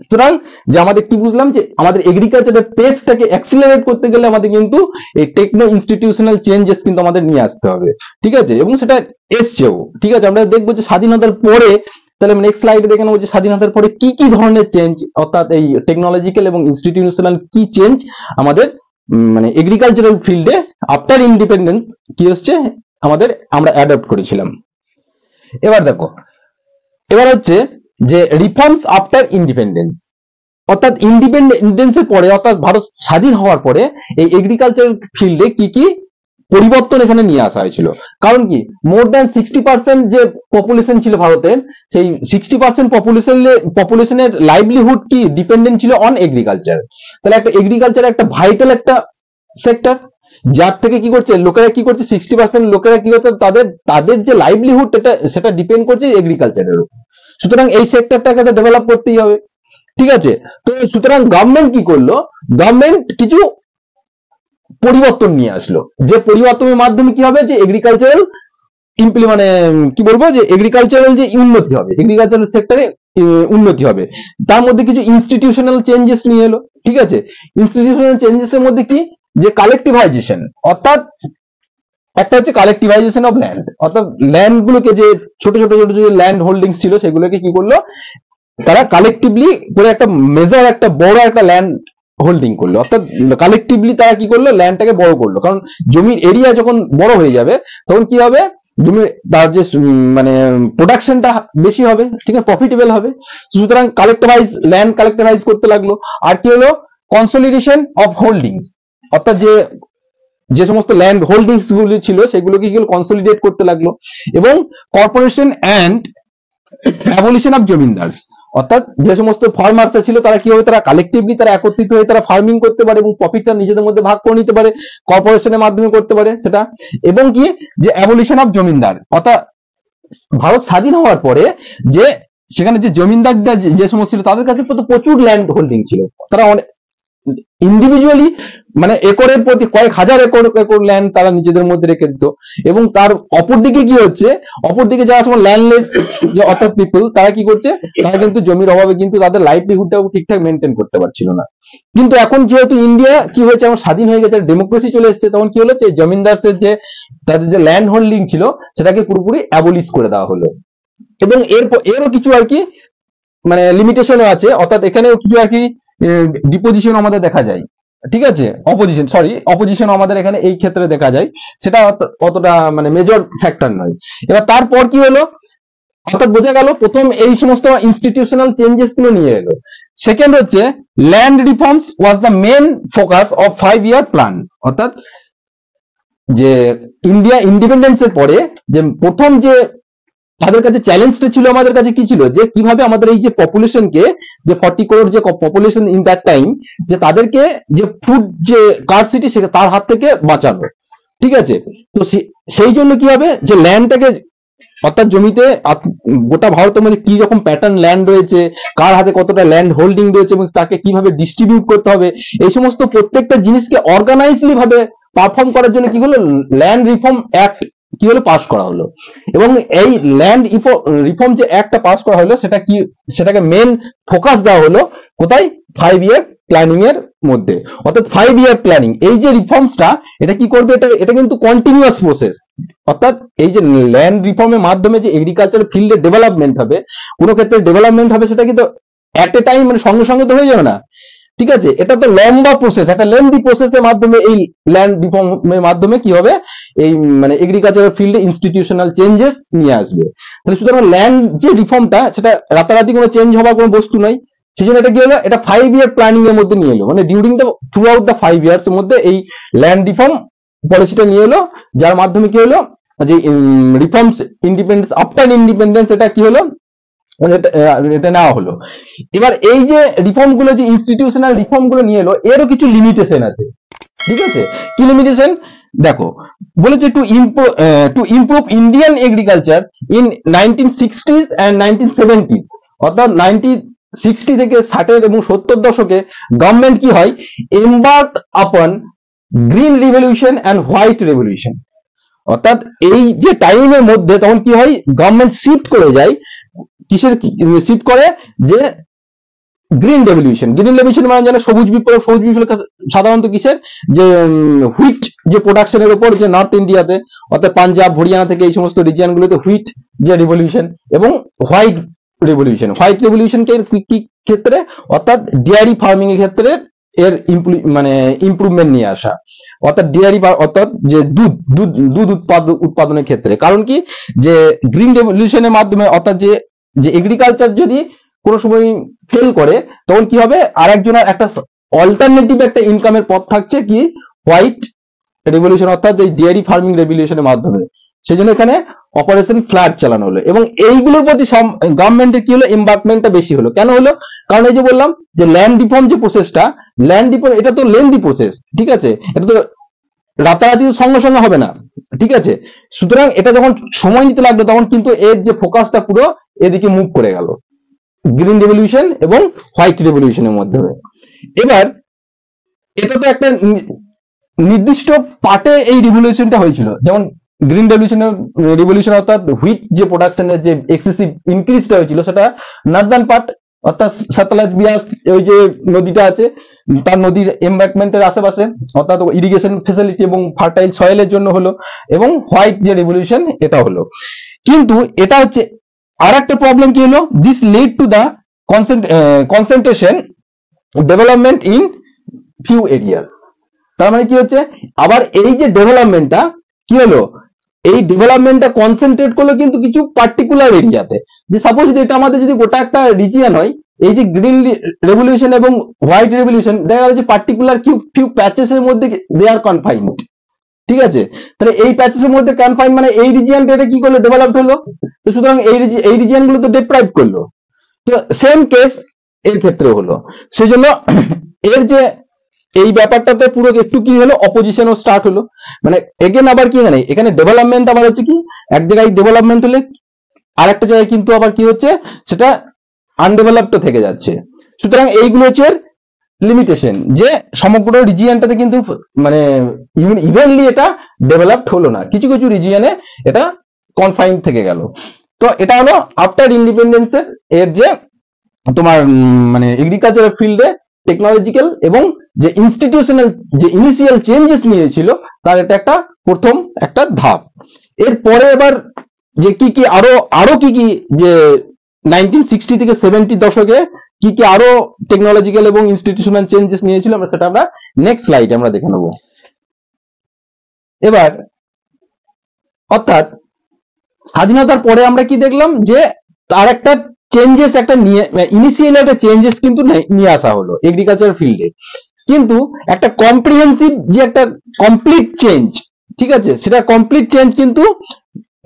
Speaker 1: সুতরাং যে আমাদের কি বুঝলাম, যে আমাদের এগ্রিকালচারের পেসটাকে অ্যাক্সিলারেট করতে গেলে আমাদের কিন্তু এই টেকনো ইনস্টিটিউশনাল চেঞ্জেস কিন্তু আমাদের নিয়ে আসতে হবে, ঠিক আছে, এবং সেটা এসছেও, ঠিক আছে। আমরা দেখবো যে স্বাধীনতার পরে, তাহলে নেক্সট স্লাইডে দেখে নেবো যে স্বাধীনতার পরে কি কি ধরনের চেঞ্জ, অর্থাৎ এই টেকনোলজিক্যাল এবং ইনস্টিটিউশনাল কি চেঞ্জ আমাদের মানে এগ্রিকালচারাল ফিল্ডে আফটার ইন্ডিপেন্ডেন্স কি হচ্ছে আমরা অ্যাডপ্ট করেছিলাম। এবার দেখো, এবার হচ্ছে যে রিফর্মস আফটার ইন্ডিপেন্ডেন্স, অর্থাৎ ইন্ডিপেন্ডেন্সের পরে, অর্থাৎ ভারত স্বাধীন হওয়ার পরে এই এগ্রিকালচারাল ফিল্ডে কি কি পরিবর্তন এখানে নিয়ে আসা হয়েছিল। কারণ কি, মোর দ্যান 60% যে পপুলেশন ছিল ভারতের, সেই 60% পপুলেশনের লাইভলিহুড কি ডিপেন্ডেন্ট ছিল অন এগ্রিকালচার। তাহলে একটা এগ্রিকালচার একটা ভাইটাল একটা সেক্টর, যার থেকে কি করছে লোকেরা, কি করছে 60% লোকেরা কি করছে, তাদের যে লাইভলিহুড সেটা ডিপেন্ড করছে এগ্রিকালচারের উপর। সুতরাং এই সেক্টরটাকে ডেভেলপ করতেই হবে, ঠিক আছে। তো সুতরাং গভর্নমেন্ট কি করলো, গভর্নমেন্ট কিছু পরিবর্তন নিয়ে আসলো, যে পরিবর্তনের মাধ্যমে কি হবে, যে এগ্রিকালচারাল মানে কি বলবো, যে এগ্রিকালচারাল যে উন্নতি হবে, এগ্রিকালচারাল সেক্টরে উন্নতি হবে। তার মধ্যে কিছু ইনস্টিটিউশনাল চেঞ্জেস নিয়ে এলো, ঠিক আছে। ইনস্টিটিউশনাল চেঞ্জেস এর মধ্যে কি, যে কালেকটিভাইজেশন, অর্থাৎ একটা হচ্ছে কালেকটিভাইজেশন অফ ল্যান্ড, অর্থাৎ ল্যান্ড গুলোকে, যে ছোট ছোট ছোট যে ল্যান্ড হোল্ডিংস ছিল, সেগুলোকে কি করলো, তারা কালেকটিভলি করে একটা মেজর, একটা বড় একটা ল্যান্ড হোল্ডিং করলো, অর্থাৎ কালেকটিভলি তারা কি করলো, ল্যান্ডটাকে বড় করলো। কারণ জমির এরিয়া যখন বড় হয়ে যাবে, তখন কি হবে, জমির তার যে মানে প্রোডাকশনটা বেশি হবে, ঠিক আছে, প্রফিটেবল হবে। সুতরাং ল্যান্ড কালেকটিভাইজ করতে লাগলো। আর কি হলো, কনসলিডেশন অফ হোল্ডিংস, অর্থাৎ যে সমস্ত ল্যান্ড হোল্ডিংস গুলি ছিল, সেগুলোকে কি কনসলিডেট করতে লাগলো। এবং corporation and abolition of zamindars, অর্থাৎ যে সমস্ত ফার্মার্স ছিল, তারা কি হবে, তারা কালেকটিভলি তারা একত্রিত হয়ে তারা ফার্মিং করতে পারে এবং প্রফিটটা নিজেদের মধ্যে ভাগ করে নিতে পারে, কর্পোরেশনের মাধ্যমে করতে পারে সেটা। এবং কি, যে অ্যাবলিশন অফ জমিদার, অর্থাৎ ভারত স্বাধীন হওয়ার পরে যে সেখানে যে জমিদাররা যে সমস্ত ছিল, তাদের কাছে প্রচুর ল্যান্ড হোল্ডিং ছিল, তারা অনেক ইন্ডিভিজুয়ালি মানে একরের প্রতি কয়েক হাজার একর ল্যান্ড তারা নিজেদের মধ্যে রেখে দিত। এবং তার অপরদিকে কি হচ্ছে, অপরদিকে যারা সময় ল্যান্ডলেস অর্থাৎ পিপল, তারা কি করছে, তারা কিন্তু জমির অভাবে কিন্তু তাদের লাইভলিহুডটাও ঠিকঠাক মেনটেন করতে পারছিল না। কিন্তু এখন যেহেতু ইন্ডিয়া কি হয়েছে, এখন স্বাধীন হয়ে গেছে, ডেমোক্রেসি চলে এসেছে, তখন কি হলো, যে জমিদারদের যে তাদের যে ল্যান্ড হোল্ডিং ছিল, সেটাকে পুরোপুরি অ্যাবলিশ করে দেওয়া হলো। এবং এরও কিছু আর কি মানে লিমিটেশনও আছে, অর্থাৎ এখানেও কিছু আর কি ডিপোজিশন আমাদের দেখা যায়, ঠিক আছে, অপোজিশন আমাদের এখানে এই ক্ষেত্রে দেখা যায়, সেটা অতটা মানে মেজর ফ্যাক্টর নয়। এবার তারপর কি হলো, অর্থাৎ বোঝা গেল প্রথম এই সমস্ত ইনস্টিটিউশনাল চেঞ্জেস গুলো নিয়ে এলো। সেকেন্ড হচ্ছে land reforms was the main focus of 5-year plan, অর্থাৎ যে ইন্ডিয়া ইন্ডিপেন্ডেন্সের পরে যে প্রথম যে তাদের কাছে চ্যালেঞ্জটা ছিল, আমাদের কাছে কি ছিল, যে কিভাবে আমাদের এই যে পপুলেশনকে, যে 40 crore যে পপুলেশন ইন দ্যাট টাইম, যে তাদেরকে যে ফুড যে কার্সিটি সেটা তার হাত থেকে বাঁচানো, ঠিক আছে। তো সেই জন্য কি হবে, যে ল্যান্ডটাকে, অর্থাৎ জমিতে গোটা ভারতের মধ্যে কি রকম প্যাটার্ন ল্যান্ড রয়েছে, কার হাতে কতটা ল্যান্ড হোল্ডিং রয়েছে এবং তাকে কিভাবে ডিস্ট্রিবিউট করতে হবে, এই সমস্ত প্রত্যেকটা জিনিসকে অর্গানাইজলি ভাবে পারফর্ম করার জন্য কি হলো, ল্যান্ড রিফর্ম অ্যাক্ট কি হলো, পাস করা হলো। এবং এই ল্যান্ড রিফর্ম যে অ্যাক্টটা পাস করা হলো, সেটাকে মেন ফোকাস দেওয়া হলো কোথায়, 5-year প্ল্যানিং এর মধ্যে। অর্থাৎ 5-year প্ল্যানিং, এই যে রিফর্মসটা, এটা কি করবে, এটা কিন্তু কন্টিনিউয়াস প্রসেস। অর্থাৎ এই যে ল্যান্ড রিফর্মের মাধ্যমে যে এগ্রিকালচার ফিল্ডে ডেভেলপমেন্ট হবে, কোনো ক্ষেত্রে ডেভেলপমেন্ট হবে, সেটা কিন্তু অ্যাট এ টাইম মানে সঙ্গে সঙ্গে তো হয়ে যাবে না, ঠিক আছে। এটা তো লম্বা প্রসেস, একটা লেন্দি প্রসেসের মাধ্যমে এই ল্যান্ড রিফর্মের মাধ্যমে কি হবে, এই মানে এগ্রিকালচারাল ফিল্ডে ইনস্টিটিউশনাল চেঞ্জেস নিয়ে আসবে। তাহলে সুতরাং ল্যান্ড যে রিফর্মটা, সেটা রাতারাতি কোনো চেঞ্জ হওয়ার কোনো বস্তু নয়, সেই জন্য এটা কি হলো, এটা 5-year প্ল্যানিং এর মধ্যে নিয়ে এলো, মানে during the through out the 5 years এর মধ্যে এই ল্যান্ড রিফর্ম পলিসিটা নিয়ে এলো, যার মাধ্যমে কি হলো, যে রিফর্মস ইন্ডিপেন্ডেন্স আফটার ইন্ডিপেন্ডেন্স এটা কি হলো, এটা নেওয়া হলো। এবার এই যে রিফর্ম গুলো, যে ইনস্টিটিউশনাল রিফর্ম গুলো নিয়ে এলো, এরও কিছু লিমিটেশন আছে, ঠিক আছে? কি লিমিটেশন দেখো, বলেছে to improve Indian agriculture in 1960s and 1970s, অর্থাৎ 1960 থেকে 60 এবং 70 দশকে গভর্নমেন্ট কি হয়, এমবার্ক আপন green revolution and white revolution. অর্থাৎ এই যে টাইমের মধ্যে তখন কি হয়, গভর্নমেন্ট শিফট করে যায়, কিসের শিফট করে, যে গ্রিন রেভলিউশন। গ্রিন রেভলিউশন মানে জানো সবুজ বিপ্লব। সবুজ বিপ্লব সাধারণত কিসের, যে হুইট যে প্রোডাকশনের উপর, যে নর্থ ইন্ডিয়াতে অর্থাৎ পাঞ্জাব হরিয়ানা থেকে এই সমস্ত রিজিয়ন গুলোতে হুইট যে রিভলিউশন, এবং হোয়াইট রেভলিউশন। হোয়াইট রেভলিউশনকে কি ক্ষেত্রে, অর্থাৎ ডেয়ারি ফার্মিং এর ক্ষেত্রে এর মানে ইমপ্রুভমেন্ট নিয়ে আসা, অর্থাৎ ডেয়ারি অর্থাৎ যে দুধ উৎপাদনের ক্ষেত্রে। কারণ কি, যে গ্রিন রেভলিউশনের মাধ্যমে, অর্থাৎ যে এগ্রিকালচার যদি কোনো সময় ফেল করে, তখন কি হবে, আরেকজনের একটা অল্টারনেটিভ একটা ইনকামের পথ থাকছে, কি হোয়াইট রেভলিউশন, অর্থাৎ এই ডেয়ারি ফার্মিং রেভলিউশনের মাধ্যমে। সেজন্য এখানে অপারেশন ফ্ল্যাট চালানো হলো, এবং এইগুলোর প্রতি গভর্নমেন্টের কি হলো, এমবার্কমেন্টটা বেশি হলো। কেন হলো, কারণ এই যে বললাম যে ল্যান্ড রিফর্ম যে প্রসেসটা, ল্যান্ড রিফর্ম এটা তো লেন্দি প্রসেস, ঠিক আছে? এটা তো রাতারাতি সঙ্গে সঙ্গে হবে না, ঠিক আছে? সুতরাং এটা যখন সময় নিতে লাগলো, তখন কিন্তু এর যে ফোকাসটা পুরো এদিকে মুভ করে গেল, গ্রিন রেভলিউশন এবং হোয়াইট রেভলিউশনের মাধ্যমে। এবার এটা তো একটা নির্দিষ্ট পার্টে এই রিভলিউশনটা হয়েছিল, যেমন গ্রিন রিভলিউশন অর্থাৎ হুইট যে প্রোডাকশনের যে এক্সেসিভ ইনক্রিজটা হয়েছিল, সেটা নর্দার্ন পার্ট, অর্থাৎ সাতলাজ বিয়াস ওই যে নদীটা আছে তার নদীর এমব্যাঙ্কমেন্টের আশেপাশে, অর্থাৎ ইরিগেশন ফেসিলিটি এবং ফার্টাইল সয়েলের জন্য হলো, এবং হোয়াইট যে রেভলিউশন এটা হলো। কিন্তু এটা হচ্ছে আর একটা প্রবলেম কি হলো, this lead to the concentration development in few areas. তার মানে কি হচ্ছে, আবার এই যে ডেভেলপমেন্টটা কি হলো, এই ডেভেলপমেন্টটা কনসেন্ট্রেট করলো কিন্তু কিছু পার্টিকুলার এরিয়াতে। যে সাপোজ যদি এটা আমাদের যদি গোটা একটা রিজিয়ন হয়, এই যে গ্রিন রেভলিউশন এবং হোয়াইট রেভলিউশন, দেখা গেল যে পার্টিকুলার ফিউ প্যাচেস এর মধ্যে দে আর কনফাইন্ড, ঠিক আছে? তাহলে এই প্যাচেস এর মধ্যে কনফাইন মানে এই রিজিয়নটা এটা কি করলো, ডেভেলপড হলো, তো সুতরাং এই রিজিয়ন গুলো তো ডেপ্রাইভ করলো। তো সেম কেস এর ক্ষেত্রে হলো, সেজন্য এর যে এই ব্যাপারটাতে পুরো একটু কি হলো, অপোজিশনও স্টার্ট হলো। মানে এগেন আবার কি, এখানে ডেভেলপমেন্ট আবার হচ্ছে কি, এক জায়গায় ডেভেলপমেন্ট হলে আর একটা জায়গায় কিন্তু আবার কি হচ্ছে, সেটা আনডেভেলপড থেকে যাচ্ছে। সুতরাং এইগুলো হচ্ছে লিমিটেশন, যে সমগ্র রিজিয়নটাতে কিন্তু মানে ইভেনলি এটা ডেভেলপড হলো না, কিছু কিছু রিজিয়নে এটা কনফাইন্ড থেকে গেল। তো এটা হলো আফটার ইন্ডিপেন্ডেন্সের এর যে তোমার মানে এগ্রিকালচারাল ফিল্ডে টেকনোলজিক্যাল এবং যে ইনস্টিটিউশনাল যে ইনিশিয়াল চেঞ্জেস নিয়েছিল, তার এটা একটা প্রথম একটা ধাপ। এরপরে এবার যে কি আরো কি যে 1960 থেকে 70 দশকে কি আরো টেকনোলজিক্যাল এবং ইনস্টিটিউশনাল চেঞ্জেস নিয়েছিল, আমরা সেটা আমরা নেক্সট স্লাইডে আমরা দেখে নেব। এবার অর্থাৎ স্বাধীনতার পরে আমরা কি দেখলাম, যে তার একটা চেঞ্জেস একটা ইনিশিয়াল একটা চেঞ্জেস কিন্তু নিয়ে আসা হলো এগ্রিকালচার ফিল্ডে, কিন্তু একটা কম্প্রিহেন্সিভ যে একটা কমপ্লিট চেঞ্জ, ঠিক আছে, সেটা কমপ্লিট চেঞ্জ কিন্তু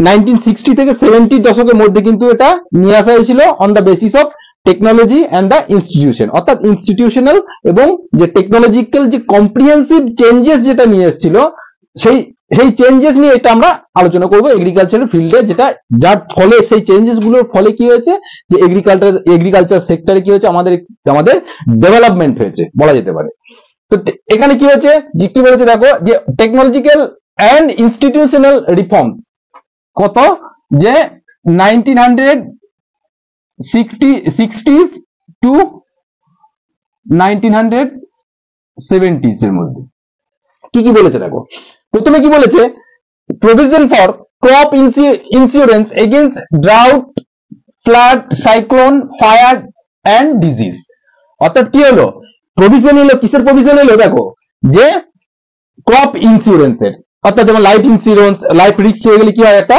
Speaker 1: 1960 থেকে 70 দশকের মধ্যে কিন্তু এটা নিয়ে আসা হয়েছিল on the basis of technology and the institution, অর্থাৎ ইনস্টিটিউশনাল এবং যে টেকনোলজিক্যাল যে কম্প্রিহেন্সিভ চেঞ্জেস যেটা নিয়ে এসেছিল, সেই চেঞ্জেস নিয়ে এটা আমরা আলোচনা করব এগ্রিকালচারের ফিল্ডে, যেটা যার ফলে সেই চেঞ্জেস গুলোর ফলে কি হয়েছে, যে এগ্রিকালচার সেক্টরে কি হয়েছে, আমাদের ডেভেলপমেন্ট হয়েছে বলা যেতে পারে। তো এখানে কি হয়েছে, কি বলেছে দেখো, যে টেকনোলজিক্যাল অ্যান্ড ইনস্টিটিউশনাল রিফর্মস কত, যে 1960s টু 1970s এর মধ্যে কি বলেছে দেখো। প্রথমে কি বলেছে, provision for crop insurance against drought, flood, cyclone, fire and disease. অর্থাৎ কি হলো, প্রভিশন এলো, কিসের প্রভিশন এলো দেখো, যে ক্রপ ইন্স্যুরেন্সের, অর্থাৎ যেমন লাইফ ইন্স্যুরেন্স, লাইফ রিস্ক হয়ে গেলে কি হয়, একটা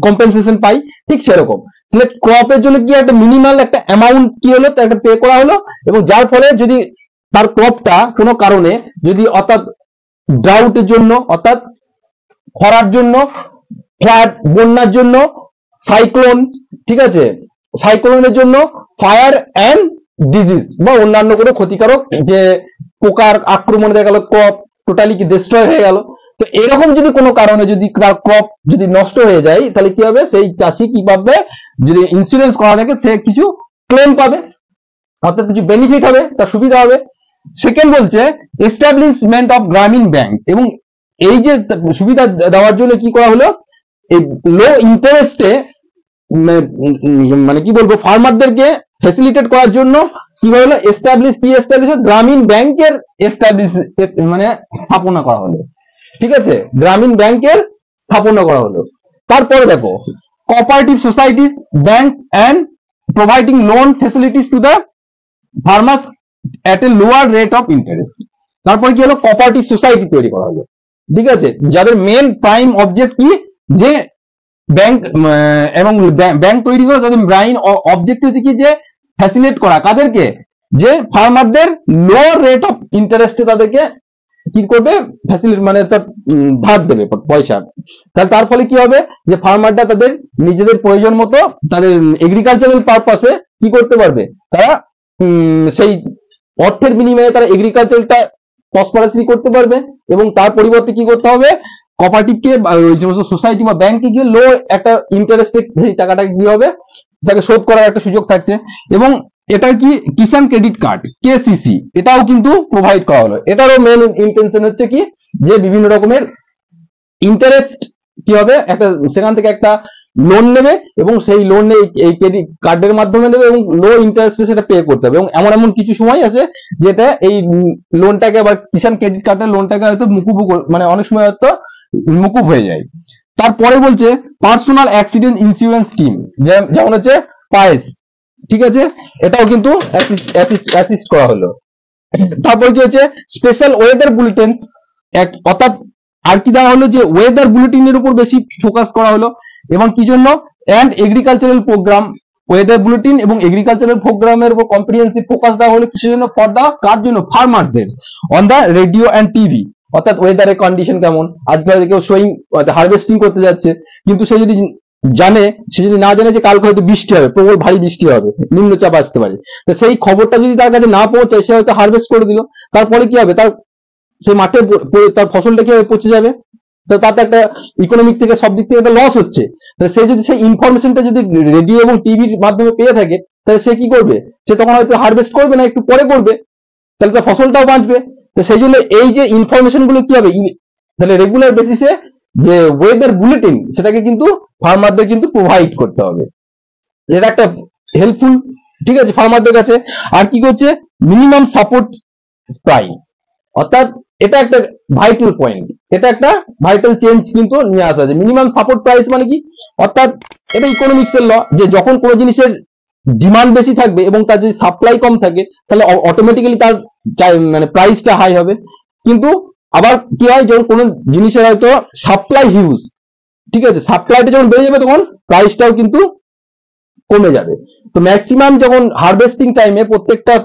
Speaker 1: কম্পেনসেশন পাই, ঠিক সেরকম। তাহলে ক্রপের জন্য কি একটা মিনিমাল একটা অ্যামাউন্ট কি হলো, একটা পে করা হলো, এবং যার ফলে যদি তার ক্রপটা কোনো কারণে যদি, অর্থাৎ ড্রাউটের জন্য, অর্থাৎ খরার জন্য ফ্লাড বন্যার জন্য, সাইক্লোন, ঠিক আছে, সাইক্লোনের জন্য, ফায়ার অ্যান্ড ডিজিজ বা অন্যান্য কোনো ক্ষতিকারক যে পোকার আক্রমণে দেখা গেল ক্রপ টোটালি কি ডিস্ট্রয় হয়ে গেল। তো এরকম যদি কোনো কারণে যদি তার ক্রপ যদি নষ্ট হয়ে যায় তাহলে কি হবে, সেই চাষি কি পাবে, যদি ইন্স্যুরেন্স করা থাকে সে কিছু ক্লেম পাবে, অর্থাৎ কিছু বেনিফিট হবে, তার সুবিধা হবে। সেকেন্ড বলছে এস্টাবলিশমেন্ট অফ গ্রামীণ ব্যাংক, এবং এই যে সুবিধা দেওয়ার জন্য কি করা হলো, এই লো ইন্টারেস্টে মানে কি বলবো ফার্মারদেরকে ফ্যাসিলিটেট করার জন্য কি হলো, এস্টাবলিশ গ্রামীণ ব্যাংকের এস্টাবলিশ মানে স্থাপনা করা হলো, ঠিক আছে, গ্রামীণ ব্যাংকের স্থাপনা করা হলো। তারপরে দেখো cooperative societies bank and providing loan facilities to the farmers at A lower rate of interest. তারপরে কি হলো, কোঅপারেটিভ সোসাইটি তৈরি করা হলো, ঠিক আছে, যাদের মেন প্রাইম অবজেক্ট কি, যে ব্যাংক এবং ব্যাংক তৈরি করা, তাদের প্রাইম অবজেক্ট হচ্ছে কি, যে ফ্যাসিলিটেট করা কাদেরকে, যে ফার্মারদের লোয়ার রেট অফ ইন্টারেস্টে তাদেরকে কি করবে, ফ্যাসিলিটি মানে তার ধার দেবে পয়সা। তাহলে তার ফলে কি হবে, যে ফার্মাররা তাদের নিজেদের প্রয়োজন মতো তাদের এগ্রিকালচারাল পারপাসে কি করতে পারবে, তারা সেই অর্থের বিনিময়ে তারা এগ্রিকালচারটা প্রসপারাসলি করতে পারবে, এবং তার পরিবর্তে কি করতে হবে, কোঅপারেটিভকে ওই সমস্ত সোসাইটি বা ব্যাংকে গিয়ে লো একটা ইন্টারেস্টে সেই টাকাটা কি হবে, তাকে শোধ করার একটা সুযোগ থাকছে। এবং এটা কি কিষান ক্রেডিট কার্ড কেসিসি, এটাও কিন্তু প্রোভাইড করা হলো। এটারও মেন ইন্টেনশন হচ্ছে কি, যে বিভিন্ন রকমের ইন্টারেস্ট কি হবে, একটা সেখান থেকে একটা লোন নেবে এবং সেই লোন এই ক্রেডিট কার্ডের মাধ্যমে নেবে এবং লো ইন্টারেস্টে সেটা পে করতে হবে। এবং এমন এমন কিছু সময় আছে যেটা এই লোনটাকে আবার কিষান ক্রেডিট কার্ডের লোনটাকে হয়তো মুকুব, মানে অনেক সময় হয়তো মুকুব হয়ে যায়। তারপরে বলছে পার্সোনাল অ্যাক্সিডেন্ট ইন্স্যুরেন্স স্কিম, যেমন হচ্ছে পায়েস, ঠিক আছে, এটাও কিন্তু অ্যাসিস্ট করা হলো। তারপরে কি হচ্ছে স্পেশাল ওয়েদার বুলেটিন, অর্থাৎ আর কি দেওয়া হলো, যে ওয়েদার বুলেটিনের উপর বেশি ফোকাস করা হলো। এবং কি জন্য, and agricultural program, weather bulletin এবং এগ্রিকালচারাল প্রোগ্রামের উপর কম্প্রিহেন্সিভ ফোকাস দেওয়া হলো। কিসের জন্য, ফর দা কার জন্য, ফার্মার্সদের on the radio and TV, অর্থাৎ ওয়েদারের কন্ডিশন কেমন, আজকে হয়তো কেউ সোয়িং হারভেস্টিং করতে যাচ্ছে, কিন্তু সে যদি জানে, সে যদি না জানে যে কালকে হয়তো বৃষ্টি হবে, প্রবল ভারী বৃষ্টি হবে, নিম্নচাপ আসতে পারে, তো সেই খবরটা যদি তার কাছে না পৌঁছায়, সে হয়তো হারভেস্ট করে দিল, তারপরে কি হবে, তার সেই মাঠে তার ফসলটা কি পচে যাবে, তো তাতে একটা ইকোনমিক থেকে সব দিক থেকে একটা লস হচ্ছে। সে যদি সেই ইনফরমেশনটা যদি রেডিও এবং টিভির মাধ্যমে পেয়ে থাকে, তাহলে সে কি করবে, সে তখন হয়তো হারভেস্ট করবে না, একটু পরে করবে, তাহলে তার ফসলটাও বাঁচবে। তো সেই জন্য এই যে ইনফরমেশন গুলো কি হবে, তাহলে রেগুলার বেসিসে যে ওয়েদার বুলেটিন, সেটাকে কিন্তু ফার্মারদের কিন্তু প্রোভাইড করতে হবে, এটা একটা হেল্পফুল, ঠিক আছে, ফার্মারদের কাছে। আর কি করছে, মিনিমাম সাপোর্ট প্রাইস, অর্থাৎ এটা একটা ভাইটাল পয়েন্ট, এটা একটা ভাইটাল চেঞ্জ কিন্তু নিয়ে আসা যায়। মিনিমাম সাপোর্ট প্রাইস মানে কি, অর্থাৎ এটা ইকোনমিক্স এর ল, যে যখন কোনো জিনিসের ডিমান্ড বেশি থাকবে এবং তার যদি সাপ্লাই কম থাকে, তাহলে অটোমেটিক্যালি তার মানে প্রাইসটা হাই হবে। কিন্তু আবার কি হয়, যখন কোনো জিনিসের হয়তো সাপ্লাই হিউজ, ঠিক আছে, সাপ্লাইটা যখন বেড়ে যাবে তখন প্রাইসটাও কিন্তু কমে যাবে। তো ম্যাক্সিমাম যখন হারভেস্টিং টাইমে প্রত্যেকটা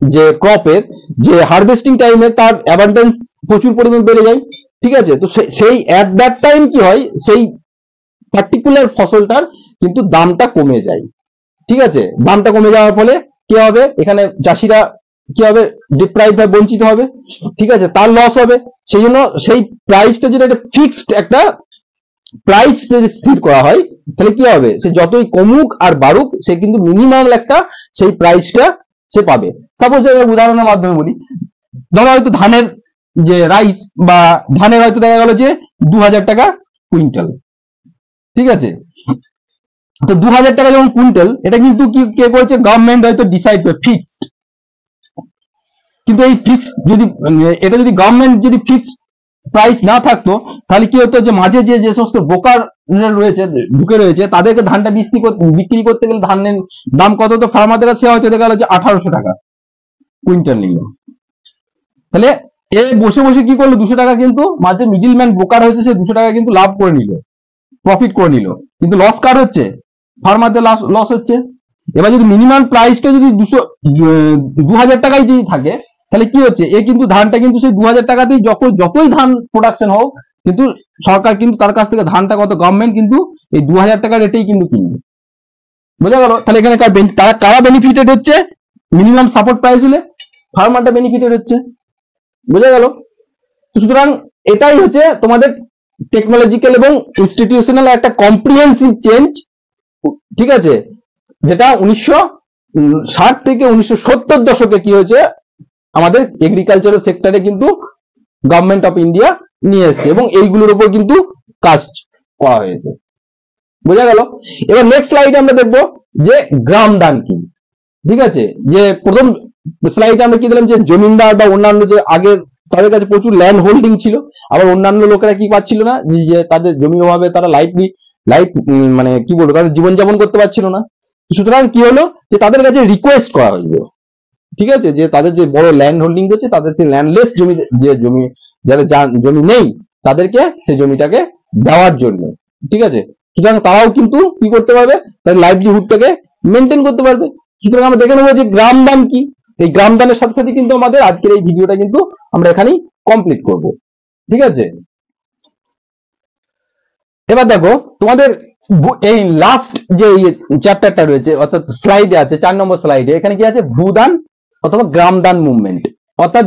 Speaker 1: যে ক্রপের যে হারভেস্টিং টাইমে তার অ্যাবান্ডেন্স প্রচুর পরিমাণ বেড়ে যায়, ঠিক আছে, তো সেই অ্যাট দ্যাট টাইম কি হয়, সেই পার্টিকুলার ফসলটার কিন্তু দামটা কমে যায়, ঠিক আছে, দামটা কমে যাওয়ার ফলে কি হবে, এখানে চাষিরা কি হবে, ডিপ্রাইভ হয়, বঞ্চিত হবে, ঠিক আছে, তার লস হবে। সেই জন্য সেই প্রাইসটা যদি একটা ফিক্সড একটা প্রাইস যদি স্থির করা হয়, তাহলে কি হবে, সে যতই কমুক আর বাড়ুক, সে কিন্তু মিনিমাম একটা সেই প্রাইসটা সে পাবে। সাপোজ উদাহরণের মাধ্যমে বলি, ধরো হয়তো ধানের যে রাইস বা ধানের হয়তো দেখা গেল যে 2000 টাকা কুইন্টাল, ঠিক আছে, তো 2000 টাকা যেমন কুইন্টাল, এটা কিন্তু কি কে করেছে, গভর্নমেন্ট হয়তো ডিসাইড করে ফিক্সড। কিন্তু এই ফিক্সড যদি এটা যদি গভর্নমেন্ট যদি ফিক্সড প্রাইস না থাকতো, তাহলে কি হতো, যে মাঝে যে সমস্ত ব্রোকার রয়েছে, ঢুকে রয়েছে, তাদেরকে ধানটা বিক্রি করতে গেলে ধানের দাম কত হতো, ফার্মারদের কাছে হয়তো দেখা গেল যে 1800 টাকা কুইন্টাল নিল। তাহলে এ বসে বসে কি করলো, 200 টাকা কিন্তু মাঝে মিডিলম্যান ব্রোকার হয়েছে, সে 200 টাকা কিন্তু লাভ করে নিল, প্রফিট করে নিল, কিন্তু লস কার হচ্ছে, ফার্মারদের লস হচ্ছে। এবার যদি মিনিমাম প্রাইসটা যদি 2000 টাকায় যদি থাকে, তাহলে কি হচ্ছে, এ কিন্তু ধানটা কিন্তু সেই 2000 টাকাতেই যতই ধান প্রোডাকশন হোক, কিন্তু সরকার কিন্তু তার কাছ থেকে ধানটা কত, গভর্নমেন্ট কিন্তু এই 2000 টাকা রেটেই কিন্তু কিনবে। বোঝা গেল? তাহলে এখানে কারা বেনিফিটেড হচ্ছে? মিনিমাম সাপোর্ট প্রাইস হলে ফার্মারটা বেনিফিটেড হচ্ছে। বোঝা গেল? সুতরাং এটাই হচ্ছে তোমাদের টেকনোলজিক্যাল এবং ইনস্টিটিউশনাল একটা কম্প্রিহেন্সিভ চেঞ্জ, ঠিক আছে, যেটা 1960 থেকে 1970 দশকে কি হয়েছে আমাদের এগ্রিকালচারাল সেক্টরে কিন্তু গভর্নমেন্ট অফ ইন্ডিয়া নিয়ে এসছে এবং এইগুলোর উপর কিন্তু কাজ করা হয়েছে। বোঝা গেল? এবার নেক্সট স্লাইডে আমরা দেখবো যে গ্রাম দান কি। ঠিক আছে, যে প্রথম স্লাইডে আমরা কি দিলাম যে জমিদার বা অন্যান্য যে আগে তাদের কাছে প্রচুর ল্যান্ড হোল্ডিং ছিল, আবার অন্যান্য লোকেরা কি পাচ্ছিল না, যে তাদের জমির অভাবে তারা লাইফ মানে কি বলবো তাদের জীবনযাপন করতে পারছিল না। সুতরাং কি হলো যে তাদের কাছে রিকোয়েস্ট করা হলো, ঠিক আছে, যে তাদের যে বড় ল্যান্ড হোল্ডিং করছে তাদের সেই ল্যান্ডলেস জমি, যে জমি যাদের জমি নেই তাদেরকে সেই জমিটাকে দেওয়ার জন্য। ঠিক আছে, সুতরাং তারাও কিন্তু কি করতে পারবে, তাদের লাইভলিহুডটাকে মেনটেন করতে পারবে। সুতরাং আমরা দেখে নেবো যে গ্রাম দান কি। এই গ্রাম দানের সাথে সাথে কিন্তু আমাদের আজকের এই ভিডিওটা কিন্তু আমরা এখানেই কমপ্লিট করব। ঠিক আছে, এবার দেখো তোমাদের এই লাস্ট যে চ্যাপ্টারটা রয়েছে অর্থাৎ স্লাইডে আছে 4 নম্বর স্লাইডে, এখানে কি আছে, ভূদান অথবা গ্রাম দান মুভমেন্ট, অর্থাৎ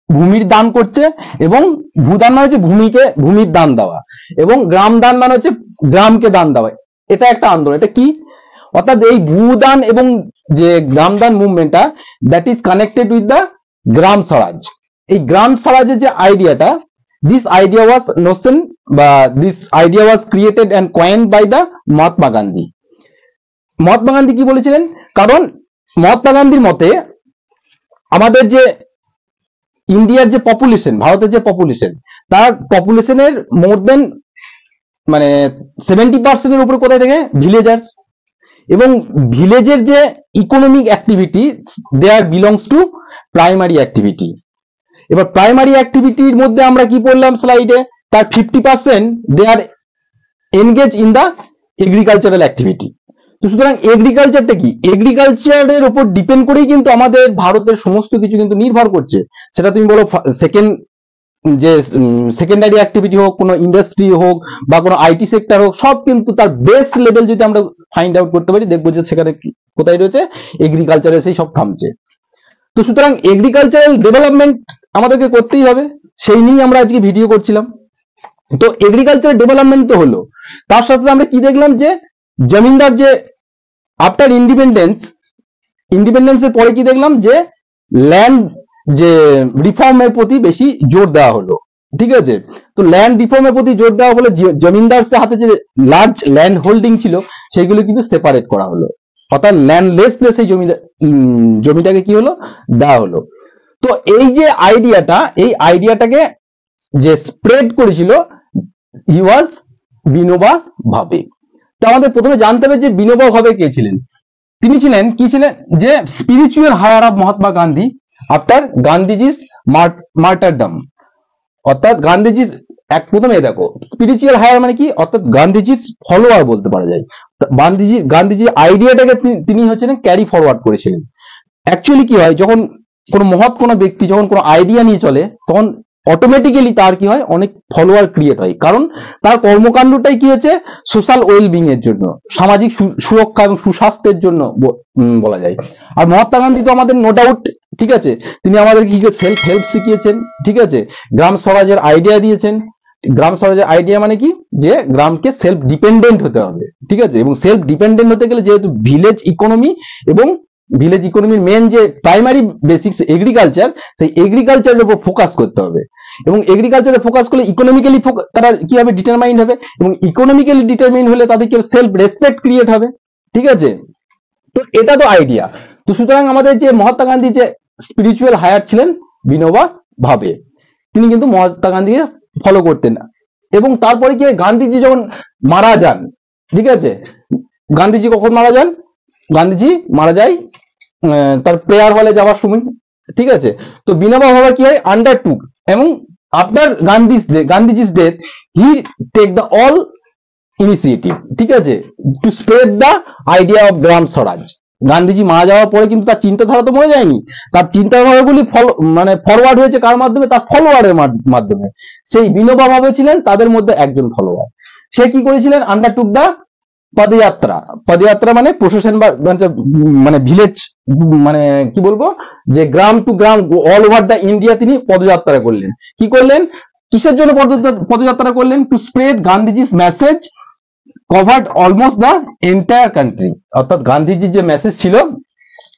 Speaker 1: ভূমির দান করছে, এবং ভূদান মানে হচ্ছে ভূমির দান দেওয়া, এবং গ্রাম দান মানে হচ্ছে গ্রামকে দান দেওয়া। এটা একটা আন্দোলন। এটা কি, অর্থাৎ এই ভূদান এবং যে গ্রাম দান মুভমেন্টটা that is connected with the Gram Swaraj. এই গ্রাম স্বরাজের যে আইডিয়াটা, this idea was notion বা this idea was created and coined by the Mahatma Gandhi. Mahatma Gandhi কি বলেছিলেন, কারণ মহাত্মা গান্ধীর মতে আমাদের যে ইন্ডিয়ার যে পপুলেশন, ভারতের যে পপুলেশন, তার পপুলেশনের মোর দেন মানে 70% উপরে কোথায় থেকে, ভিলেজার্স, এবং ভিলেজের যে economic activity their belongs to primary activity. এবার প্রাইমারি অ্যাক্টিভিটির মধ্যে আমরা কি পড়লাম স্লাইডে, তার 50% they are engage in the agricultural activity. তো সুতরাং এগ্রিকালচারটা কি, এগ্রিকালচারের উপর ডিপেন্ড করেই কিন্তু আমাদের ভারতের সমস্ত কিছু কিন্তু নির্ভর করছে। সেটা তুমি বলো সেকেন্ডারি অ্যাক্টিভিটি হোক, কোনো ইন্ডাস্ট্রি হোক বা কোনো আইটি সেক্টর হোক, সব কিন্তু তার বেস লেভেল যদি আমরা ফাইন্ড আউট করতে পারি, দেখবো যে সেখানে কোথায় রয়েছে, এগ্রিকালচারে সেই সব থামছে। তো সুতরাং এগ্রিকালচারাল ডেভেলপমেন্ট আমাদেরকে করতেই হবে, সেই নিয়েই আমরা আজকে ভিডিও করছিলাম। তো এগ্রিকালচারাল ডেভেলপমেন্ট তো হলো, তার সাথে আমরা কি দেখলাম যে জমিদার যে আফটার ইন্ডিপেন্ডেন্সের পরে কি দেখলাম যে ল্যান্ড যে রিফর্মের প্রতি বেশি জোর দেওয়া হলো। ঠিক আছে, তো ল্যান্ড রিফর্মের প্রতি জোর দেওয়া হলো, জমিদারদের হাতে যে লার্জ ল্যান্ড হোল্ডিং ছিল সেগুলো কিন্তু সেপারেট করা হলো, অর্থাৎ ল্যান্ডলেসনেস এই জমিটাকে কি হলো, দেওয়া হলো। তো এই যে আইডিয়াটা, এই আইডিয়াটাকে যে স্প্রেড করেছিল হি ওয়াজ বিনোবা ভাবে। তো আমাদের প্রথমে জানতে হবে যে বিনোবা ভাবে কে ছিলেন। তিনি ছিলেন কি ছিলেন, যে spiritual heir of Mahatma Gandhi after Gandhiji's martyrdom. অর্থাৎ গান্ধীজি প্রথমে দেখো স্পিরিচুয়াল হায়ার মানে কি, অর্থাৎ গান্ধীজির ফলোয়ার বলতে পারা যায়। গান্ধীজি আইডিয়াটাকে তিনি হচ্ছেন ক্যারি ফরওয়ার্ড করেছিলেন। অ্যাকচুয়ালি কি হয়, যখন কোনো মহৎ কোনো ব্যক্তি যখন কোনো আইডিয়া নিয়ে চলে, তখন অটোমেটিক্যালি তার কি হয়, অনেক ফলোয়ার ক্রিয়েট হয়, কারণ তার কর্মকাণ্ডটাই কি হচ্ছে সোশ্যাল ওয়েলবিং এর জন্য, সামাজিক সুরক্ষা এবং সুস্বাস্থ্যের জন্য বলা যায়। আর মহাত্মা গান্ধী তো আমাদের নো ডাউট, ঠিক আছে, তিনি আমাদের কি সেলফ হেল্প শিখিয়েছেন, ঠিক আছে, গ্রাম স্বরাজের আইডিয়া দিয়েছেন। গ্রাম স্বরাজের আইডিয়া মানে কি, যে গ্রামকে সেলফ ডিপেন্ডেন্ট হতে হবে, ঠিক আছে, এবং সেলফ ডিপেন্ডেন্ট হতে গেলে যেহেতু ভিলেজ ইকোনমি এবং ভিলেজ ইকোনমির মেন যে প্রাইমারি বেসিক্স এগ্রিকালচার, সেই এগ্রিকালচারের উপর ফোকাস করতে হবে, এবং এগ্রিকালচারে ফোকাস করলে ইকোনমিক্যালি তারা কি হবে, ডিটারমাইন্ড হবে, এবং ইকোনমিক্যালি ডিটারমাইন্ড হলে তাদের কি সেলফ রেসপেক্ট ক্রিয়েট হবে। ঠিক আছে, তো এটা তো আইডিয়া। তো সুতরাং আমাদের যে মহাত্মা গান্ধী যে স্পিরিচুয়াল হায়ার ছিলেন বিনোবা ভাবে, তিনি কিন্তু মহাত্মা গান্ধীকে ফলো করতেন। এবং তারপরে কি গান্ধীজি যখন মারা যান, ঠিক আছে, গান্ধীজি কখন মারা যান, গান্ধীজি মারা যায় তার প্রেয়ার হলে যাওয়ার সময়। ঠিক আছে, তো বিনোবা ভাবে কি হয়, আন্ডারটুক, এবং after Gandhiji's death he take the all initiative, ঠিক আছে, to spread the idea of Gram Swaraj. Gandhiji মারা যাওয়ার পরে কিন্তু তার চিন্তাধারা তো মরে যায়নি, তার চিন্তাধারাগুলি মানে ফরওয়ার্ড হয়েছে কার মাধ্যমে, তার ফলোয়ারের মাধ্যমে। সেই বিনোবা ভাবে ছিলেন তাদের মধ্যে একজন ফলোয়ার। সে কি করেছিলেন, আন্ডারটুক দা পদযাত্রা। পদযাত্রা মানে প্রশাসন বা মানে ভিলেজ, মানে কি বলবো, যে গ্রাম টু গ্রাম অল ওভার দা ইন্ডিয়া তিনি পদযাত্রা করলেন। কি করলেন, কিসের জন্য পদযাত্রা করলেন, to spread Gandhiji's message covered almost the entire country. অর্থাৎ গান্ধীজির যে মেসেজ ছিল,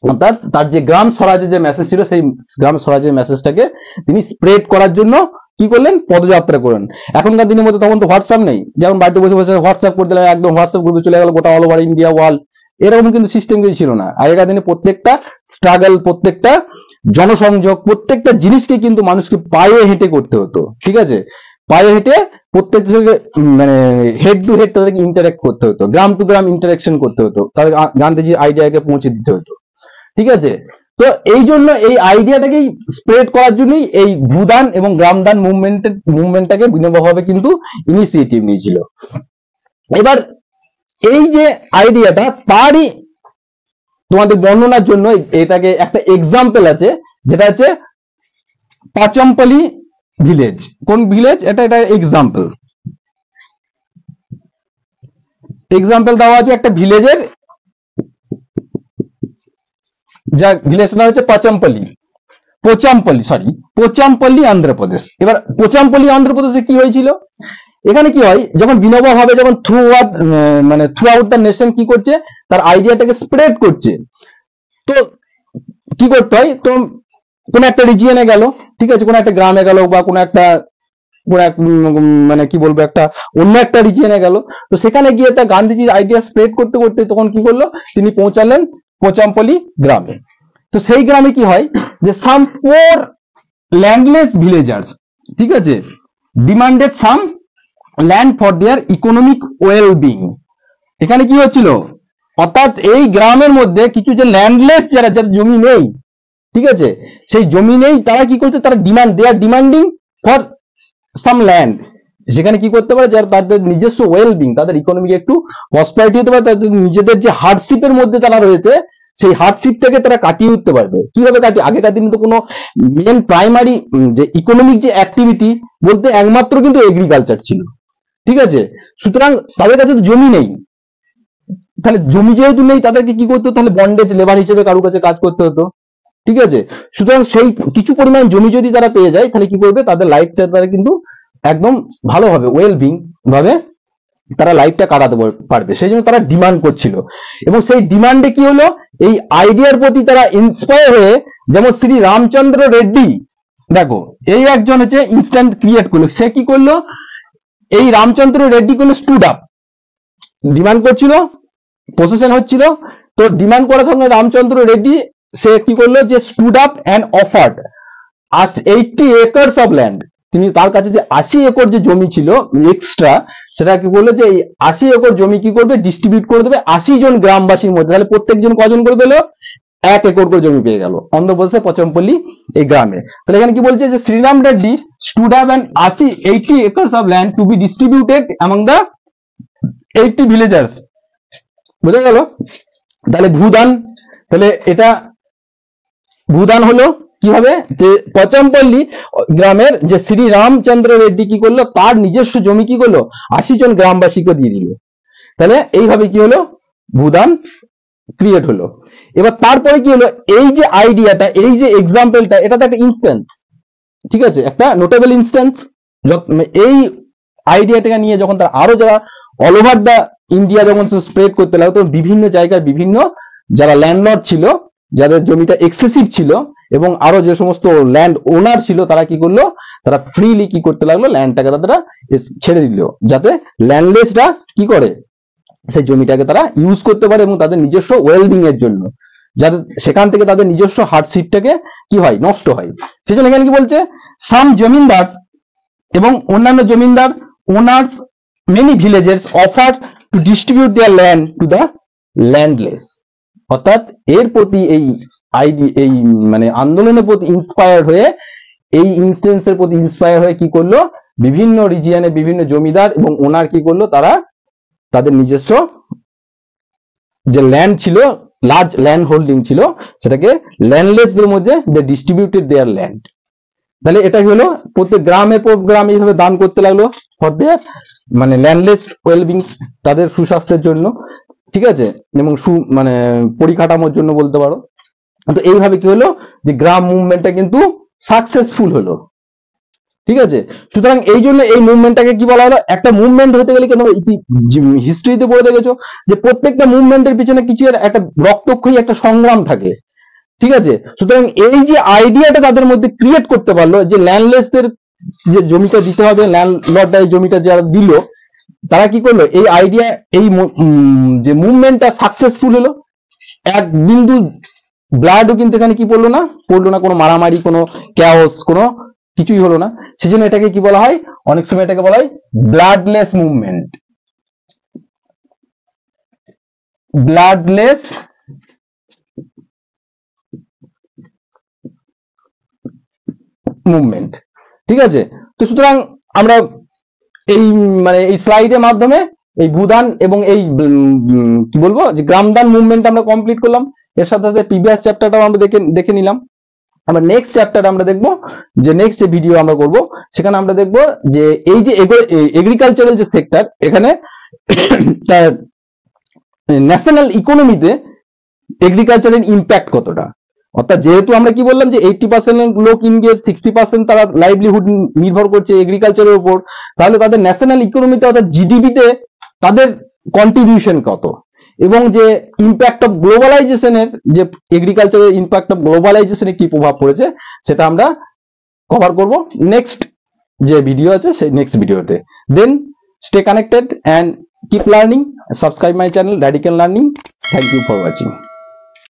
Speaker 1: অর্থাৎ তার যে গ্রাম স্বরাজের যে মেসেজ ছিল, সেই গ্রাম স্বরাজের মেসেজটাকে তিনি স্প্রেড করার জন্য কি করলেন, পদযাত্রা করেন। এখনকার দিনের মধ্যে তখন তো হোয়াটসঅ্যাপ নেই, যেমন বাড়িতে বসে বসে হোয়াটসঅ্যাপ করে দিলে একদম হোয়াটসঅ্যাপ গ্রুপে চলে গেল গোটা অল ওভার ইন্ডিয়া ওয়ার্ল্ড, এরকম কিন্তু সিস্টেম কিছু ছিল না। আগেকার দিনে প্রত্যেকটা স্ট্রাগল, প্রত্যেকটা জনসংযোগ, প্রত্যেকটা জিনিসকে কিন্তু মানুষকে পায়ে হেঁটে করতে হতো। ঠিক আছে, পায়ে হেঁটে প্রত্যেকটা মানে হেড টু হেড তাদেরকে ইন্টারেক্ট করতে হতো, গ্রাম টু গ্রাম ইন্টারেকশন করতে হতো, তাদের গান্ধীজির আইডিয়াকে পৌঁছে দিতে হতো। ঠিক আছে, তো এই জন্য এই আইডিয়াটাকেই স্প্রেড করার জন্যই এই ভূদান এবং গ্রামদান মুভমেন্টটাকে বিনোবা ভাবে কিন্তু ইনিশিয়েটিভ নিয়েছিল। এবার এই যে আইডিয়াটা, তারই তোমাদের বর্ণনার জন্য এটাকে একটা এক্সাম্পল আছে, যেটা হচ্ছে পাচমপল্লী ভিলেজ। কোন ভিলেজ এটা, এটা এক্সাম্পল দেওয়া আছে একটা ভিলেজের, যা ভিলেজটা হচ্ছে পোচামপল্লী অন্ধ্রপ্রদেশ। এবার পোচামপল্লী অন্ধ্রপ্রদেশে কি হয়েছিল, এখানে কি হয়, যখন বিনোবা ভাবে যখন থ্রু আউট দ্য নেশন কি করছে, তার আইডিয়াটাকে স্প্রেড করছে, তো কি করতে হয়, তো কোন একটা রিজিয়নে গেল, ঠিক আছে, কোন একটা গ্রামে গেল বা কোন একটা মানে কি বলবো, একটা অন্য একটা রিজিয়নে গেল, তো সেখানে গিয়ে তার গান্ধীজির আইডিয়া স্প্রেড করতে করতে তখন কি করলো, তিনি পৌঁছালেন পোচামপল্লী গ্রামে। তো সেই গ্রামে কি হয়, যে সাম পোর ল্যান্ডলেস ভিলেজার্স, ঠিক আছে, demanded some land for their economic wellbeing. এখানে কি হচ্ছিল, অর্থাৎ এই গ্রামের মধ্যে কিছু যে ল্যান্ডলেস, যারা যার জমি নেই, ঠিক আছে, সেই জমি নেই, তারা কি করছে, তারা ডিমান্ডিং ফর সাম ল্যান্ড। সেখানে কি করতে পারে, যারা তাদের নিজস্ব ওয়েলবিং, তাদের ইকোনমিক একটু প্রসপারিটি হতে পারে, তাদের নিজেদের যে হার্ডশিপের মধ্যে তারা রয়েছে, সেই হার্ডশিপটাকে তারা কাটিয়ে উঠতে পারবে। কিভাবে কাটিয়ে, আগেকার দিনে তো কোনো মেন প্রাইমারি যে ইকোনমিক যে অ্যাক্টিভিটি বলতে একমাত্র কিন্তু এগ্রিকালচার ছিল। ঠিক আছে, সুতরাং তাদের কাছে তো জমি নেই, তাহলে জমি যেহেতু নেই, তাদেরকে কি করতে হতো, তাহলে বন্ডেজ লেবার হিসেবে কারোর কাছে কাজ করতে হতো। ঠিক আছে, সুতরাং সেই কিছু পরিমাণ জমি যদি তারা পেয়ে যায়, তাহলে কি করবে, তাদের লাইফটা তারা কিন্তু একদম ভালোভাবে ওয়েলবিং ভাবে তারা লাইফটা কাটাতে পারবে, সেই জন্য তারা ডিমান্ড করছিল। এবং সেই ডিমান্ডে কি হলো, এই আইডিয়ার প্রতি তারা ইন্সপায়ার হয়ে, যেমন শ্রী রামচন্দ্র রেড্ডি, দেখো এই একজন হচ্ছে ইনস্ট্যান্ট ক্রিয়েট করলো। সে কি করলো, এই রামচন্দ্র রেড্ডি করলো স্টুড আপ, ডিমান্ড করছিল, প্রসেশন হচ্ছিল, তো ডিমান্ড করার সঙ্গে রামচন্দ্র রেড্ডি সে কি করলো, যে stood up and offered 80 acres of land. তিনি তার কাছে যে 80 একর যে জমি ছিল এক্সট্রা, সেটা কি করলো, যে এই 80 একর জমি কি করবে, ডিস্ট্রিবিউট করে দেবে 80 জন গ্রামবাসীর মধ্যে। তাহলে প্রত্যেকজন কজন করে পেল, 1 একর করে জমি পেয়ে গেল অন্ধ্রপ্রদেশের পোচামপল্লী এই গ্রামে। তাহলে এখানে কি বলছে, যে Sriram Reddy stood up and 80 acres of land to be distributed among the 80 villagers. বুঝা গেল, তাহলে ভূদান, তাহলে এটা ভূদান হলো কিভাবে, যে পোচামপল্লী গ্রামের যে শ্রী রামচন্দ্র রেড্ডি কি করলো, তার নিজস্ব জমি কি করলো, 80 জন গ্রামবাসীকে দিয়ে দিল। তাহলে এইভাবে কি হলো, ভূদান ক্রিয়েট হলো। এবার তারপরে কি হলো, এই যে আইডিয়াটা, এই যে এক্সাম্পলটা, এটা তো একটা ইনস্ট্যান্স, ঠিক আছে, একটা নোটেবল ইনস্ট্যান্স। এই আইডিয়াটাকে নিয়ে যখন তারা আরো যারা অল ওভার দা ইন্ডিয়া যখন স্প্রেড করতে লাগলো, তখন বিভিন্ন জায়গায় বিভিন্ন যারা ল্যান্ডলর্ড ছিল, যাদের জমিটা এক্সেসিভ ছিল, এবং আরো যে সমস্ত ল্যান্ড ওনার ছিল, তারা কি করলো, তারা ফ্রিলি কি করতে লাগলো, ল্যান্ডটাকে তারা ছেড়ে দিল, যাতে ল্যান্ডলেসরা কি করে, সেই জমিটাকে তারা ইউজ করতে পারে এবং তাদের নিজস্ব ওয়েলবিং এর জন্য, যাতে সেখান থেকে তাদের নিজস্ব হার্ডশিপটাকে কি হয়, নষ্ট হয়। সেজন্য এখানে কি বলছে, সাম জমিদার এবং অন্যান্য zamindar owners many villages offer to distribute their land to the landless. অর্থাৎ এর প্রতি এই মানে আন্দোলনের প্রতি ইন্সপায়ার হয়ে, এই ইনস্টেন্সের প্রতি ইন্সপায়ার হয়ে কি করলো, বিভিন্ন রিজিয়নে বিভিন্ন জমিদার এবং ওনার কি করলো, তারা তাদের নিজস্ব যে ল্যান্ড ছিল লার্জ ল্যান্ড হোল্ডিং ছিল সেটাকে ল্যান্ডলেসদের মধ্যে দে ডিস্ট্রিবিউটেড দেয়ার ল্যান্ড। তাহলে এটা কি হলো, প্রত্যেক গ্রামের পর গ্রাম এইভাবে দান করতে লাগলো ফর দেয়ার মানে ল্যান্ডলেস ওয়েলবিংস, তাদের সুস্বাস্থ্যের জন্য, ঠিক আছে, এবং মানে পরিকাঠামোর জন্য বলতে পারো। তো এইভাবে কি হলো যে গ্রাম মুভমেন্টটা কিন্তু সাকসেসফুল হলো, ঠিক আছে। সুতরাং এই জন্য এই মুভমেন্টটাকে কি বলা হলো, একটা মুভমেন্ট হতে গেলে কেন হিস্ট্রিতে পড়ে দেখেছো যে প্রত্যেকটা মুভমেন্টের পিছনে কিছু একটা রক্তক্ষয়ী একটা সংগ্রাম থাকে, ঠিক আছে। সুতরাং এই যে আইডিয়াটা তাদের মধ্যে ক্রিয়েট করতে পারলো যে ল্যান্ডলেসদের যে জমিটা দিতে হবে, ল্যান্ডলর্ডরা এই জমিটা যারা দিল তারা কি করলো, এই আইডিয়া এই যে মুভমেন্টটা সাকসেসফুল হলো। এক বিন্দু ব্লাডও কিন্তু এখানে কি পড়লো না, কোনো মারামারি, কোনো ক্যাওস, কোনো কিছুই হলো না। সেজন্য এটাকে কি বলা হয়, অনেক সময় এটাকে বলা হয় ব্লাডলেস মুভমেন্ট, ব্লাডলেস মুভমেন্ট, ঠিক আছে। তো সুতরাং আমরা এই মানে এই স্লাইডের মাধ্যমে এই ভূদান এবং এই কি বলবো যে গ্রামদান মুভমেন্ট আমরা কমপ্লিট করলাম। এর সাথে সাথে প্রিভিয়াস চ্যাপ্টারটাও আমরা দেখে নিলাম। আমরা নেক্সট চ্যাপ্টার আমরা দেখবো, যে নেক্সট যে ভিডিও আমরা করব সেখানে আমরা দেখবো যে এই যে এগ্রিকালচারাল যে সেক্টর, এখানে ন্যাশনাল ইকোনমিতে এগ্রিকালচারের ইম্প্যাক্ট কতটা। অর্থাৎ যেহেতু আমরা কি বললাম যে 80% লোক ইন্ডিয়ার 60% তারা লাইভলিহুড নির্ভর করছে এগ্রিকালচারের উপর, তাহলে তাদের ন্যাশনাল ইকোনমিতে অর্থাৎ জিডিপিতে তাদের কন্ট্রিবিউশন কত, এবং যে ইম্প্যাক্ট অফ গ্লোবালাইজেশনের, যে এগ্রিকালচারের ইম্প্যাক্ট অফ গ্লোবালাইজেশনে কি প্রভাব পড়েছে সেটা আমরা কভার করব নেক্সট যে ভিডিও আছে সেই নেক্সট ভিডিওতে। Then stay connected and keep learning, subscribe my channel radical learning. Thank you for watching.